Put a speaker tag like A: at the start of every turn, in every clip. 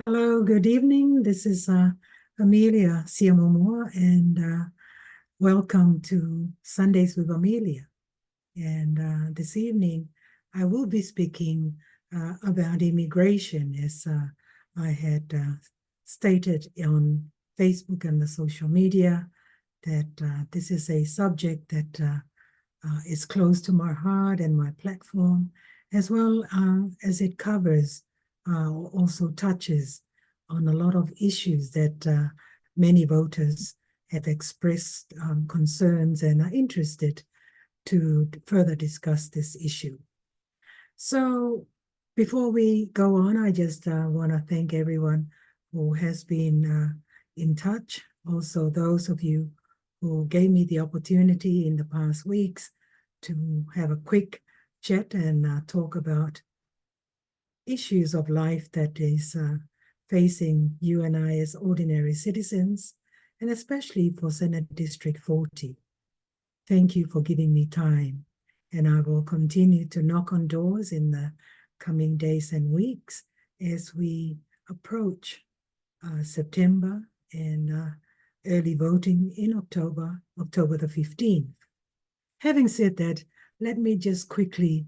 A: Hello, good evening. This is Amelia Siamomoa, and welcome to Sundays with Amelia. And this evening, I will be speaking about immigration, as I had stated on Facebook and the social media, that this is a subject that is close to my heart and my platform, as well as it covers, also touches on a lot of issues that many voters have expressed concerns and are interested to further discuss this issue. So before we go on, I just want to thank everyone who has been in touch. Also, those of you who gave me the opportunity in the past weeks to have a quick chat and talk about issues of life that is facing you and I as ordinary citizens, and especially for Senate District 40. Thank you for giving me time, and I will continue to knock on doors in the coming days and weeks as we approach September and early voting in October the 15th. Having said that, let me just quickly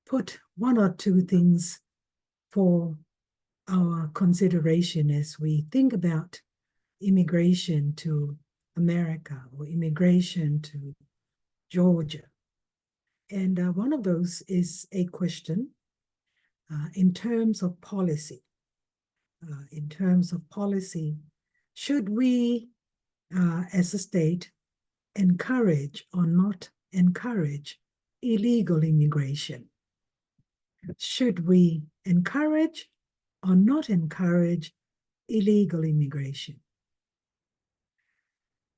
A: put one or two things for our consideration as we think about immigration to America or immigration to Georgia. And one of those is a question in terms of policy. In terms of policy, should we, as a state, encourage or not encourage illegal immigration? Should we encourage or not encourage illegal immigration?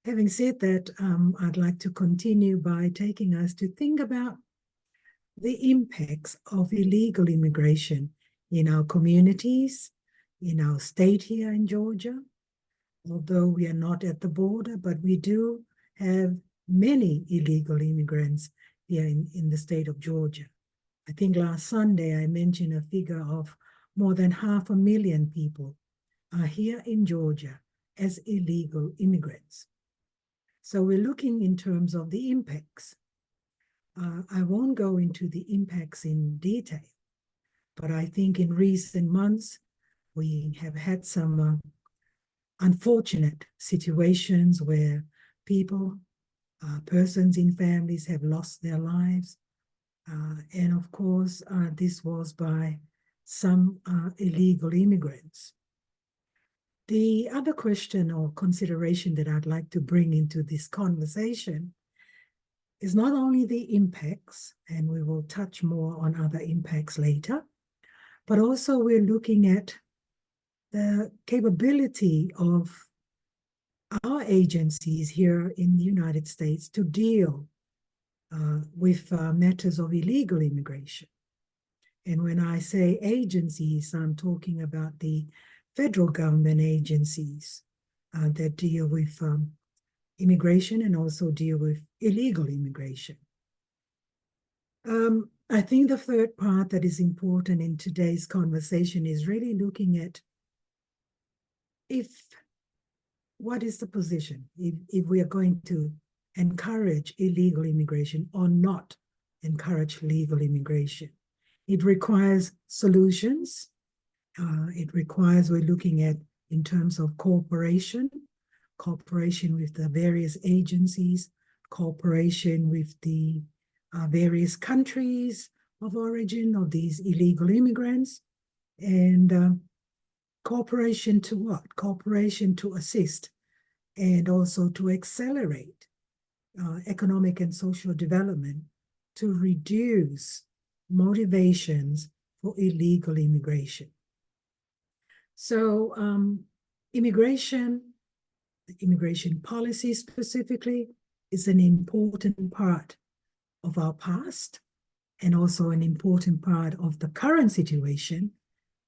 A: Having said that, I'd like to continue by taking us to think about the impacts of illegal immigration in our communities, in our state here in Georgia. Although we are not at the border, but we do have many illegal immigrants here in the state of Georgia. I think last Sunday I mentioned a figure of more than 500,000 people are here in Georgia as illegal immigrants. So we're looking in terms of the impacts. I won't go into the impacts in detail, but I think in recent months we have had some unfortunate situations where people, persons in families have lost their lives. And of course, this was by some illegal immigrants. The other question or consideration that I'd like to bring into this conversation is not only the impacts, and we will touch more on other impacts later, but also we're looking at the capability of our agencies here in the United States to deal with matters of illegal immigration. And when I say agencies, I'm talking about the federal government agencies that deal with immigration and also deal with illegal immigration. I think the third part that is important in today's conversation is really looking at what is the position, if we are going to encourage illegal immigration or not encourage legal immigration. It requires solutions. It requires, we're looking at in terms of cooperation with the various agencies, cooperation with the various countries of origin of these illegal immigrants, and cooperation to what? Cooperation to assist and also to accelerate economic and social development to reduce motivations for illegal immigration. So immigration policy specifically is an important part of our past and also an important part of the current situation.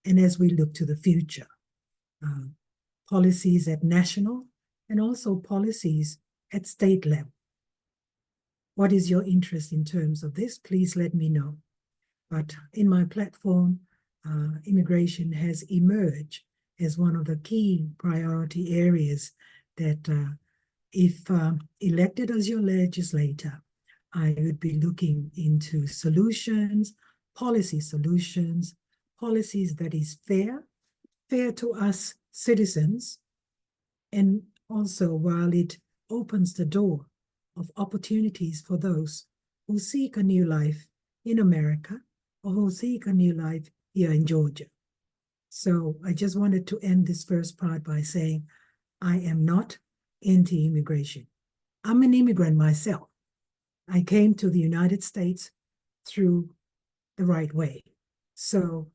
A: And as we look to the future, policies at national and also policies at state level. What is your interest in terms of this? Please let me know. But in my platform, immigration has emerged as one of the key priority areas that if elected as your legislator, I would be looking into solutions, policy solutions, policies that is fair to us citizens, and also while it opens the door of opportunities for those who seek a new life in America or who seek a new life here in Georgia. So I just wanted to end this first part by saying I am not anti-immigration. I'm an immigrant myself. I came to the United States through the right way. So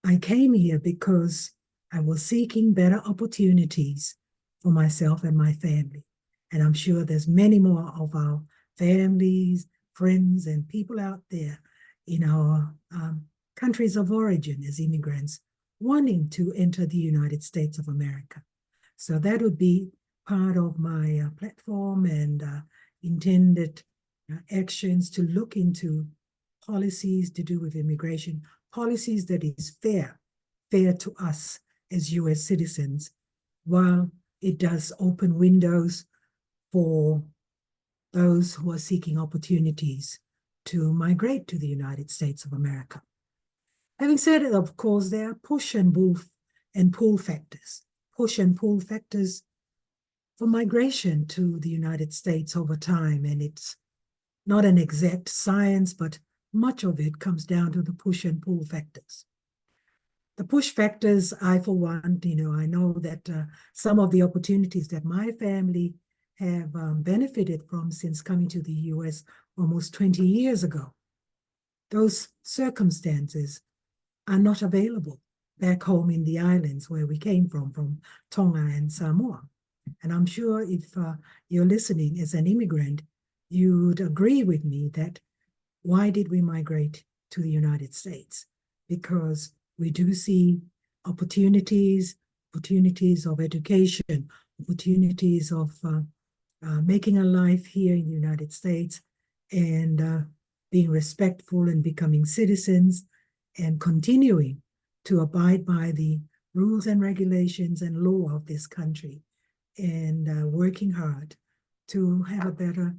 A: I came here because I was seeking better opportunities for myself and my family. And I'm sure there's many more of our families, friends, and people out there in our countries of origin as immigrants wanting to enter the United States of America. So that would be part of my platform and intended actions to look into policies to do with immigration, policies that is fair to us as US citizens, while it does open windows for those who are seeking opportunities to migrate to the United States of America. Having said it, of course, there are push and pull factors. Push and pull factors for migration to the United States over time, and it's not an exact science, but much of it comes down to the push and pull factors. The push factors, I, for one, I know that some of the opportunities that my family have benefited from since coming to the US almost 20 years ago, those circumstances are not available back home in the islands where we came from Tonga and Samoa. And I'm sure if you're listening as an immigrant, you'd agree with me that why did we migrate to the United States? Because we do see opportunities of education, opportunities of making a life here in the United States and being respectful and becoming citizens and continuing to abide by the rules and regulations and law of this country and working hard to have a better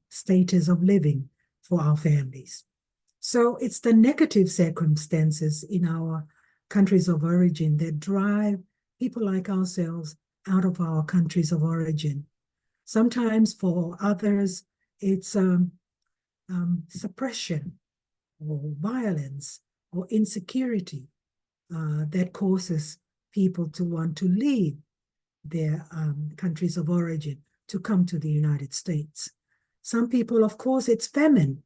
A: status of living for our families. So it's the negative circumstances in our countries of origin that drive people like ourselves out of our countries of origin. Sometimes for others, it's suppression or violence or insecurity that causes people to want to leave their countries of origin to come to the United States. Some people, of course, it's famine,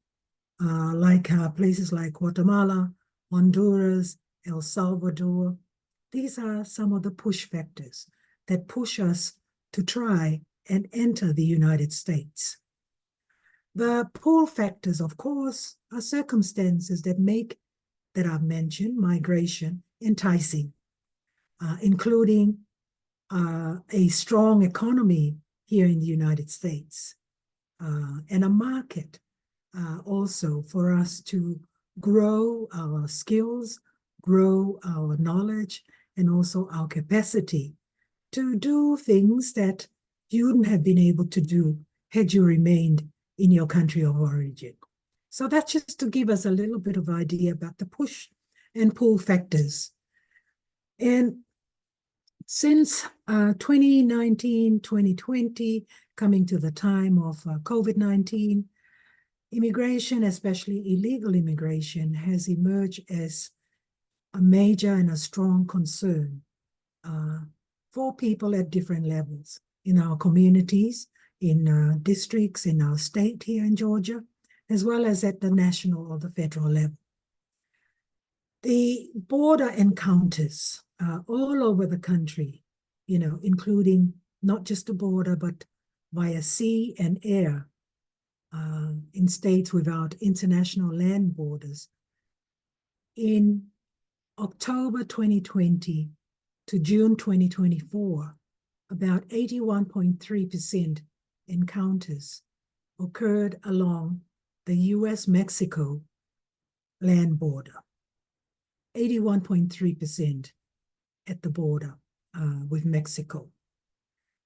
A: like places like Guatemala, Honduras, El Salvador. These are some of the push factors that push us to try and enter the United States. The pull factors, of course, are circumstances that I've mentioned, migration, enticing, including a strong economy here in the United States and a market also for us to grow our skills, grow our knowledge, and also our capacity to do things that you wouldn't have been able to do had you remained in your country of origin. So that's just to give us a little bit of idea about the push and pull factors. And since 2019, 2020, coming to the time of COVID-19, immigration, especially illegal immigration, has emerged as a major and a strong concern for people at different levels in our communities, in districts, in our state here in Georgia, as well as at the national or the federal level. The border encounters all over the country, including not just the border, but via sea and air in states without international land borders. In October 2020 to June 2024, about 81.3% encounters occurred along the US-Mexico land border. 81.3% at the border with Mexico.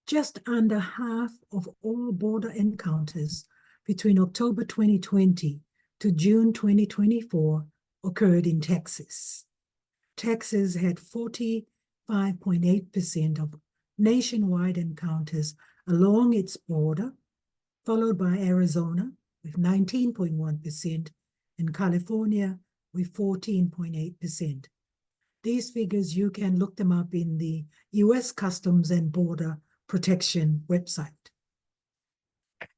A: Just under half of all border encounters between October 2020 to June 2024 occurred in Texas. Texas had 45.8% of nationwide encounters along its border, followed by Arizona with 19.1% and California with 14.8%. These figures, you can look them up in the US Customs and Border Protection website.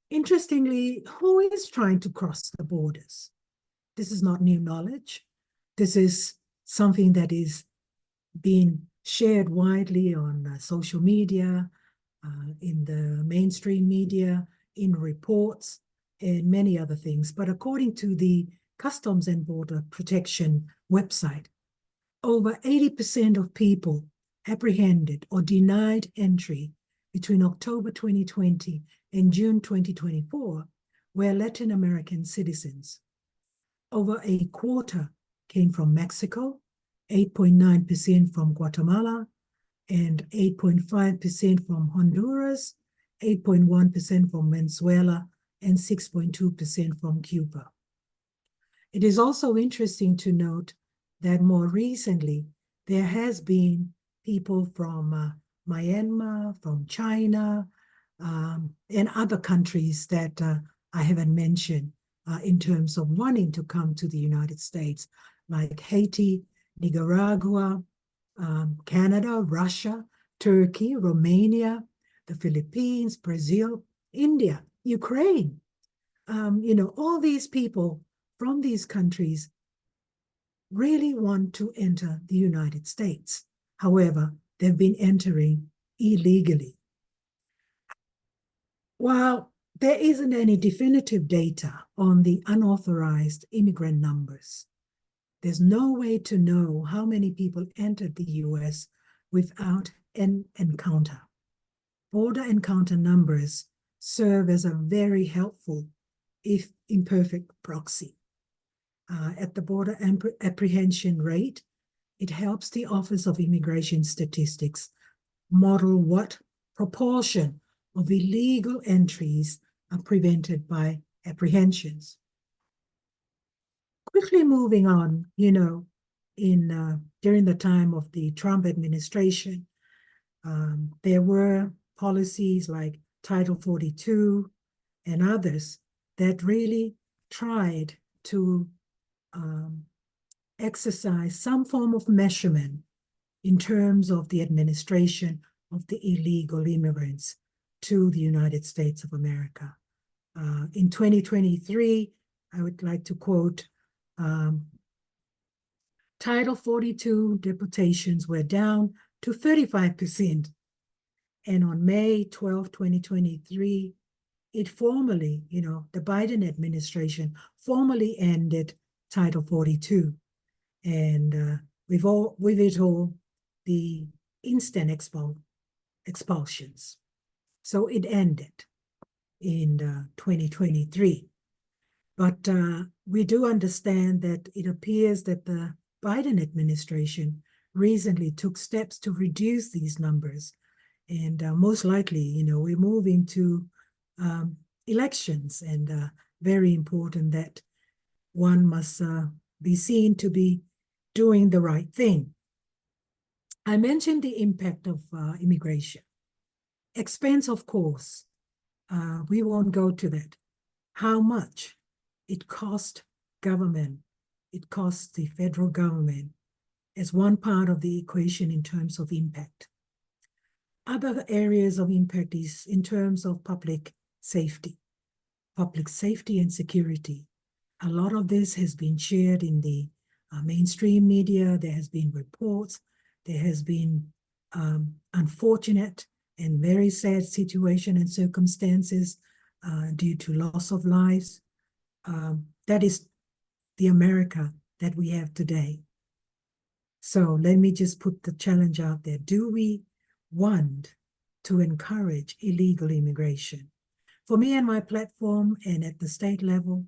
A: Interestingly, who is trying to cross the borders? This is not new knowledge. This is something that is being shared widely on social media, in the mainstream media, in reports, and many other things. But according to the Customs and Border Protection website, over 80% of people apprehended or denied entry between October 2020 and June 2024 were Latin American citizens. Over a quarter came from Mexico, 8.9% from Guatemala, and 8.5% from Honduras, 8.1% from Venezuela, and 6.2% from Cuba. It is also interesting to note that more recently, there has been people from Myanmar, from China, and other countries that I haven't mentioned in terms of wanting to come to the United States, like Haiti, Nicaragua, Canada, Russia, Turkey, Romania, the Philippines, Brazil, India, Ukraine. All these people from these countries really want to enter the United States. However, they've been entering illegally. While there isn't any definitive data on the unauthorized immigrant numbers, there's no way to know how many people entered the US without an encounter. Border encounter numbers serve as a very helpful, if imperfect, proxy. At the border apprehension rate, it helps the Office of Immigration Statistics model what proportion of illegal entries are prevented by apprehensions. Quickly moving on, during the time of the Trump administration, there were policies like Title 42 and others that really tried to exercise some form of measurement in terms of the administration of the illegal immigrants to the United States of America. In 2023, I would like to quote, Title 42 deportations were down to 35%. And on May 12, 2023, it formally, the Biden administration formally ended Title 42. And with it all, the instant expulsions. So it ended in 2023. But we do understand that it appears that the Biden administration recently took steps to reduce these numbers. And most likely, we're moving to elections, and very important that one must be seen to be doing the right thing. I mentioned the impact of immigration. Expense, of course, we won't go to that. How much it cost government, it costs the federal government as one part of the equation in terms of impact. Other areas of impact is in terms of public safety and security. A lot of this has been shared in the mainstream media. There has been reports. There has been unfortunate and very sad situation and circumstances due to loss of lives. That is the America that we have today. So let me just put the challenge out there. Do we want to encourage illegal immigration? For me and my platform, and at the state level,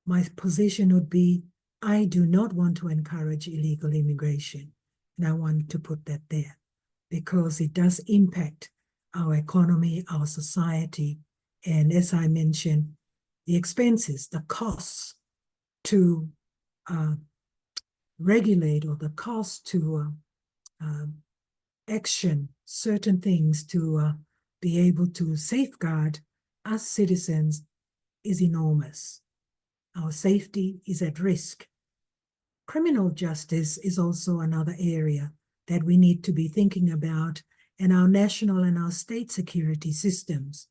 A: my position would be I do not want to encourage illegal immigration. And I want to put that there because it does impact our economy, our society, and as I mentioned, the expenses, the costs to regulate or the cost to action certain things to be able to safeguard us citizens is enormous. Our safety is at risk. Criminal justice is also another area that we need to be thinking about in our national and our state security systems,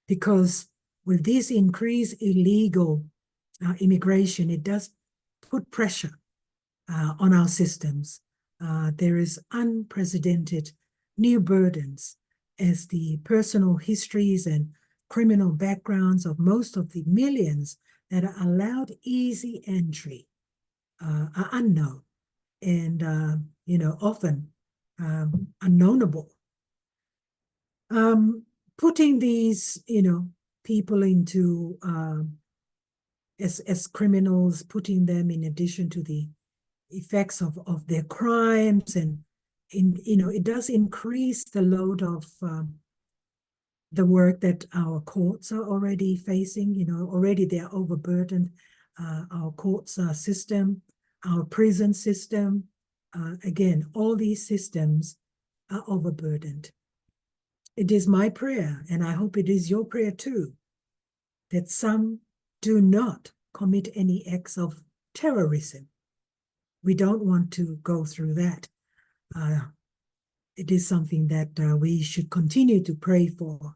A: because with this increased illegal immigration, it does put pressure on our systems. There is unprecedented new burdens as the personal histories and criminal backgrounds of most of the millions that are allowed easy entry are unknown and, often unknowable. Putting these, people into as criminals, putting them in addition to the effects of their crimes, and it does increase the load of the work that our courts are already facing. Already they are overburdened. Our courts system, our prison system, again, all these systems are overburdened. It is my prayer, and I hope it is your prayer too, that some do not commit any acts of terrorism. We don't want to go through that. It is something that we should continue to pray for.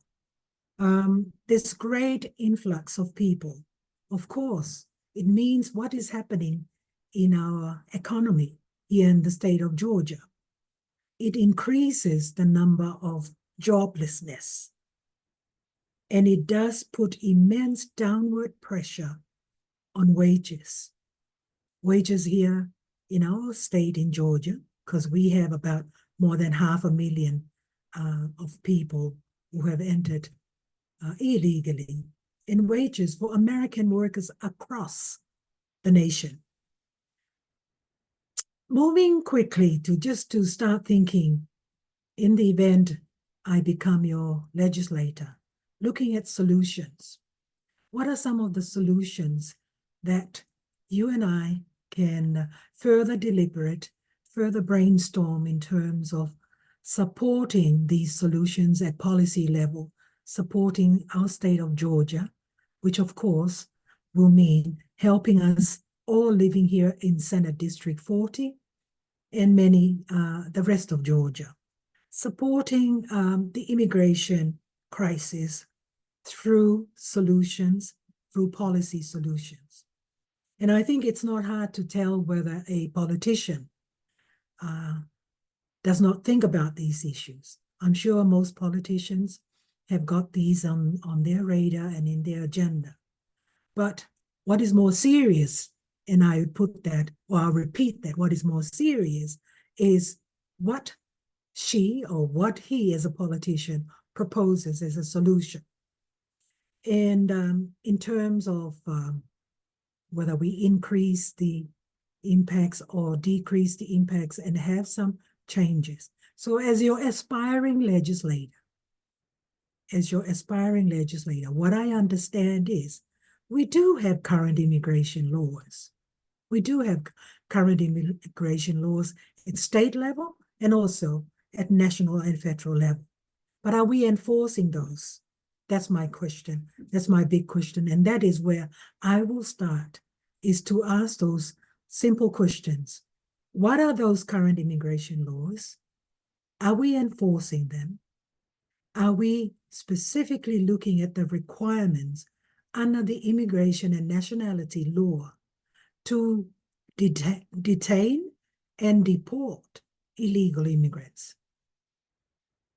A: This great influx of people, of course, it means what is happening in our economy here in the state of Georgia. It increases the number of joblessness, and it does put immense downward pressure on wages. Wages here in our state in Georgia, because we have about more than 500,000 of people who have entered illegally, in wages for American workers across the nation. Moving quickly to start thinking, in the event I become your legislator, looking at solutions. What are some of the solutions that you and I can further deliberate, further brainstorm in terms of supporting these solutions at policy level, supporting our state of Georgia, which of course will mean helping us all living here in Senate District 40 and the rest of Georgia, supporting the immigration crisis through solutions, through policy solutions. And I think it's not hard to tell whether a politician does not think about these issues. I'm sure most politicians have got these on their radar and in their agenda. But what is more serious, and I would put that, or I'll repeat that, what is more serious is what she or what he as a politician proposes as a solution. And in terms of whether we increase the impacts or decrease the impacts and have some changes. So as your aspiring legislator, what I understand is we do have current immigration laws. We do have current immigration laws at state level and also at national and federal level. But are we enforcing those? That's my question. That's my big question. And that is where I will start, is to ask those simple questions. What are those current immigration laws? Are we enforcing them? Are we specifically looking at the requirements under the immigration and nationality law to detain and deport illegal immigrants?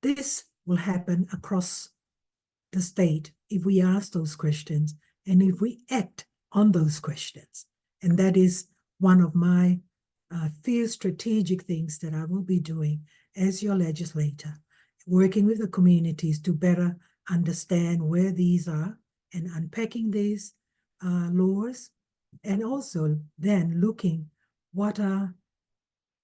A: This will happen across the state if we ask those questions and if we act on those questions. And that is one of my few strategic things that I will be doing as your legislator, working with the communities to better understand where these are and unpacking these laws And also then looking what are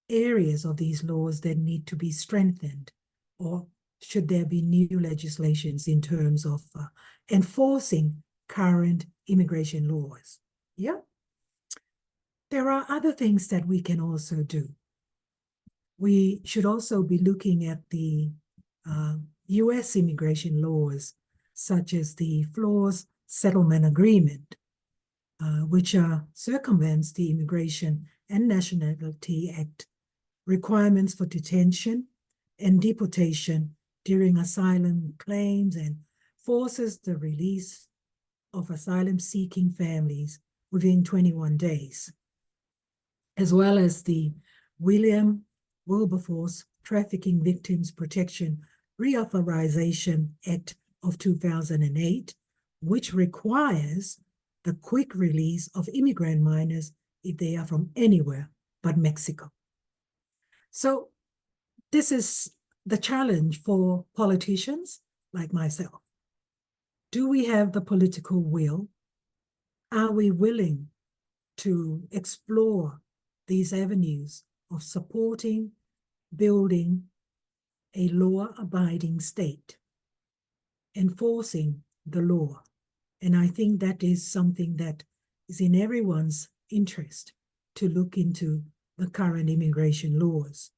A: areas of these laws that need to be strengthened, or should there be new legislations in terms of enforcing current immigration laws. Yeah. There are other things that we can also do. We should also be looking at the US immigration laws, such as the Floors Settlement Agreement, which circumvents the Immigration and Nationality Act requirements for detention and deportation during asylum claims, and forces the release of asylum-seeking families within 21 days, as well as the William Wilberforce Trafficking Victims Protection Reauthorization Act of 2008, which requires the quick release of immigrant minors if they are from anywhere but Mexico. So this is the challenge for politicians like myself. Do we have the political will? Are we willing to explore these avenues of supporting, building a law-abiding state, enforcing the law? And I think that is something that is in everyone's interest, to look into the current immigration laws.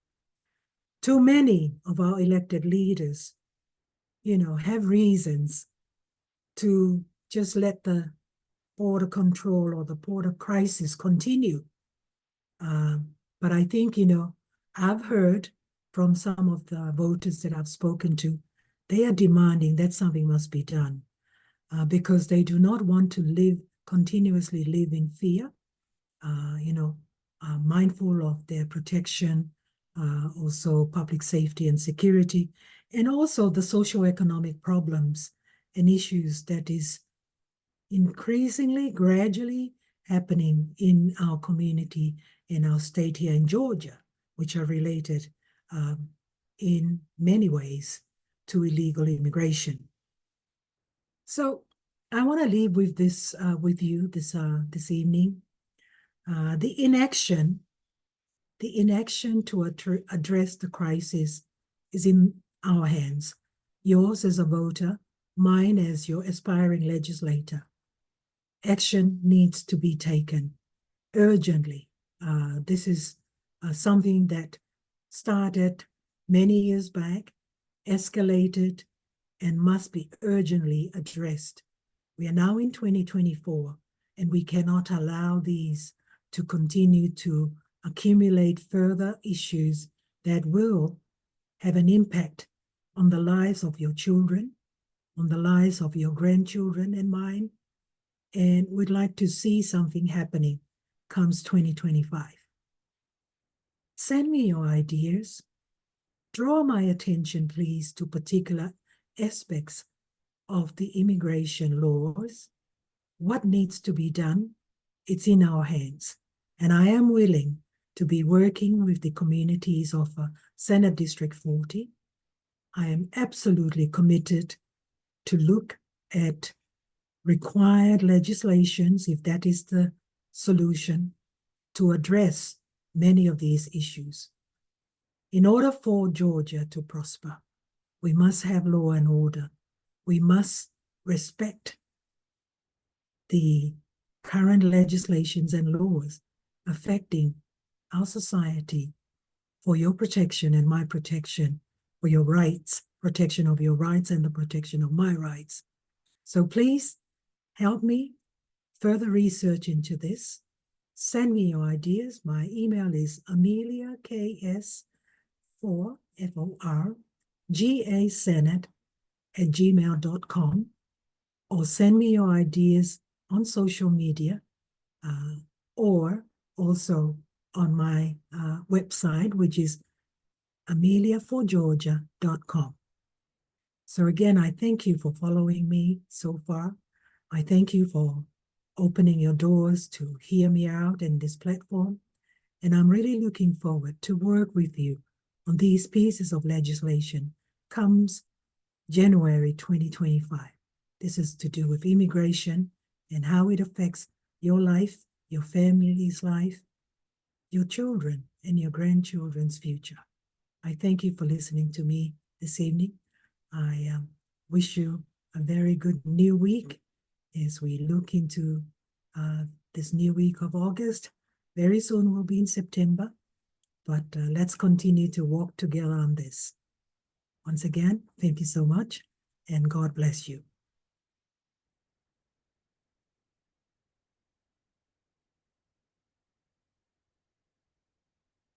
A: Too many of our elected leaders, have reasons to just let the border control or the border crisis continue. But I think, I've heard from some of the voters that I've spoken to, they are demanding that something must be done, because they do not want to continuously live in fear, mindful of their protection, also public safety and security, and also the socioeconomic problems and issues that is increasingly, gradually happening in our community, in our state here in Georgia, which are related in many ways to illegal immigration. So I want to leave with this with you this evening. The inaction to address the crisis is in our hands. Yours as a voter, mine as your aspiring legislator. Action needs to be taken urgently. This is something that started many years back, escalated, and must be urgently addressed. We are now in 2024, and we cannot allow these to continue to accumulate further issues that will have an impact on the lives of your children, on the lives of your grandchildren and mine, and we'd like to see something happening comes 2025. Send me your ideas. Draw my attention, please, to particular aspects of the immigration laws. What needs to be done? It's in our hands. And I am willing to be working with the communities of Senate District 40. I am absolutely committed to look at required legislations, if that is the solution, to address many of these issues. In order for Georgia to prosper, we must have law and order. We must respect the current legislations and laws affecting our society for your protection and my protection, for your rights, protection of your rights and the protection of my rights. So please help me further research into this. Send me your ideas. My email is ameliaks4, F-O-R, GA Senate@gmail.com, or send me your ideas on social media, or also on my website, which is ameliaforgeorgia.com. So again, I thank you for following me so far. I thank you for opening your doors to hear me out in this platform. And I'm really looking forward to work with you on these pieces of legislation comes January 2025. This is to do with immigration and how it affects your life your family's life, your children, and your grandchildren's future. I thank you for listening to me this evening. I wish you a very good new week as we look into uh, this new week of August. Very soon we'll be in September, but let's continue to walk together on this. Once again, thank you so much, and God bless you.